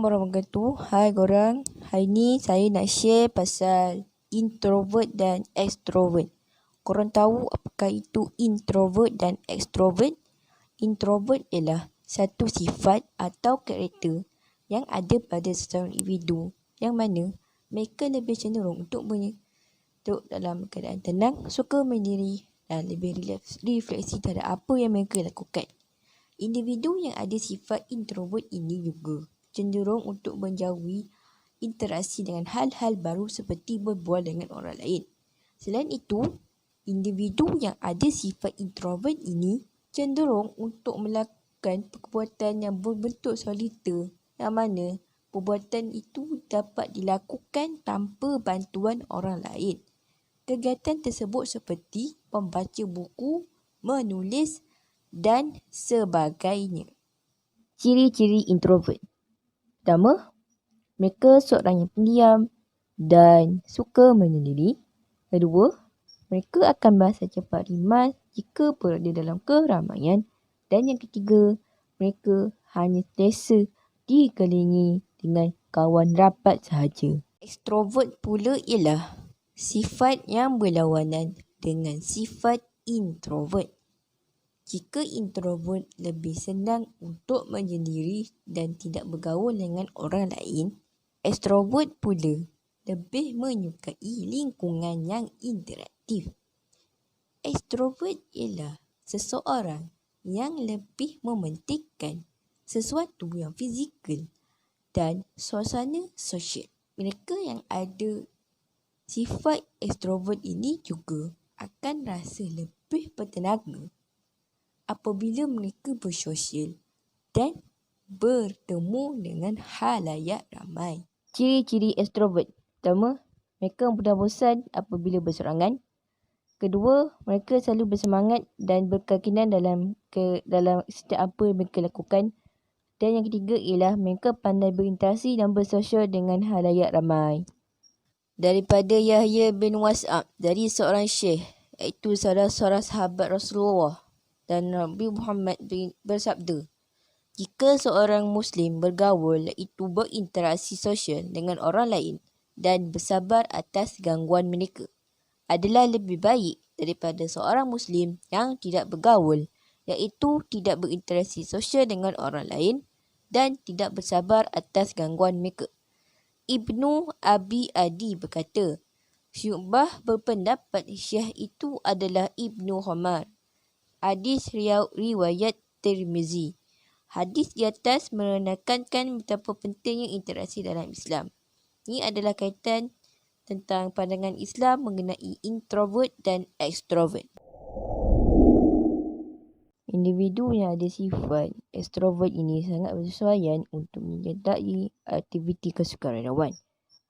Assalamualaikum warahmatullahi. Hai korang. Hari ni saya nak share pasal introvert dan extrovert. Korang tahu apakah itu introvert dan extrovert? Introvert ialah satu sifat atau karakter yang ada pada seseorang individu yang mana mereka lebih cenderung untuk dalam keadaan tenang, suka menyendiri dan lebih refleksi terhadap apa yang mereka lakukan. Individu yang ada sifat introvert ini juga cenderung untuk menjauhi interaksi dengan hal-hal baru seperti berbual dengan orang lain. Selain itu, individu yang ada sifat introvert ini cenderung untuk melakukan perbuatan yang berbentuk soliter, yang mana perbuatan itu dapat dilakukan tanpa bantuan orang lain. Kegiatan tersebut seperti membaca buku, menulis dan sebagainya. Ciri-ciri introvert. Pertama, mereka seorang yang pendiam dan suka menyendiri. Kedua, mereka akan bahasa cepat rimas jika berada dalam keramaian. Dan yang ketiga, mereka hanya sentiasa dikelilingi dengan kawan rapat sahaja. Extrovert pula ialah sifat yang berlawanan dengan sifat introvert. Jika introvert lebih senang untuk menyendiri dan tidak bergaul dengan orang lain, extrovert pula lebih menyukai lingkungan yang interaktif. Extrovert ialah seseorang yang lebih mementingkan sesuatu yang fizikal dan suasana sosial. Mereka yang ada sifat extrovert ini juga akan rasa lebih bertenaga apabila mereka bersosial dan bertemu dengan khalayak ramai. Ciri-ciri extrovert. Pertama, mereka mudah bosan apabila berserangan. Kedua, mereka selalu bersemangat dan berkeyakinan dalam setiap apa yang mereka lakukan. Dan yang ketiga ialah mereka pandai berinteraksi dan bersosial dengan khalayak ramai. Daripada Yahya bin Was'ab, dari seorang syekh, iaitu salah seorang sahabat Rasulullah, dan Nabi Muhammad bersabda, jika seorang Muslim bergaul iaitu berinteraksi sosial dengan orang lain dan bersabar atas gangguan mereka, adalah lebih baik daripada seorang Muslim yang tidak bergaul iaitu tidak berinteraksi sosial dengan orang lain dan tidak bersabar atas gangguan mereka. Ibnu Abi Adi berkata, Syu'bah berpendapat Syekh itu adalah Ibnu Umar. Hadis riwayat Tirmizi. Hadis di atas menekankan betapa pentingnya interaksi dalam Islam. Ini adalah kaitan tentang pandangan Islam mengenai introvert dan extrovert. Individu yang ada sifat extrovert ini sangat bersesuaian untuk menyertai aktiviti kesukarelawan.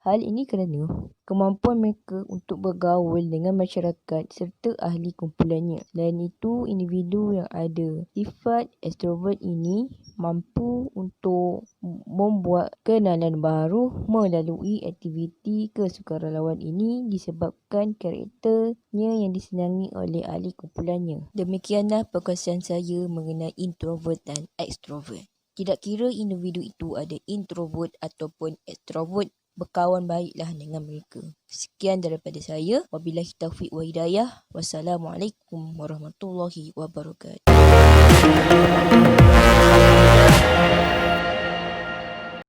Hal ini kerana kemampuan mereka untuk bergaul dengan masyarakat serta ahli kumpulannya. Selain itu, individu yang ada sifat extrovert ini mampu untuk membuat kenalan baru melalui aktiviti kesukarelawan ini disebabkan karakternya yang disenangi oleh ahli kumpulannya. Demikianlah perkongsian saya mengenai introvert dan extrovert. Tidak kira individu itu ada introvert ataupun extrovert, berkawan baiklah dengan mereka. Sekian daripada saya. Wabillahi taufiq wa hidayah. Wassalamualaikum warahmatullahi wabarakatuh.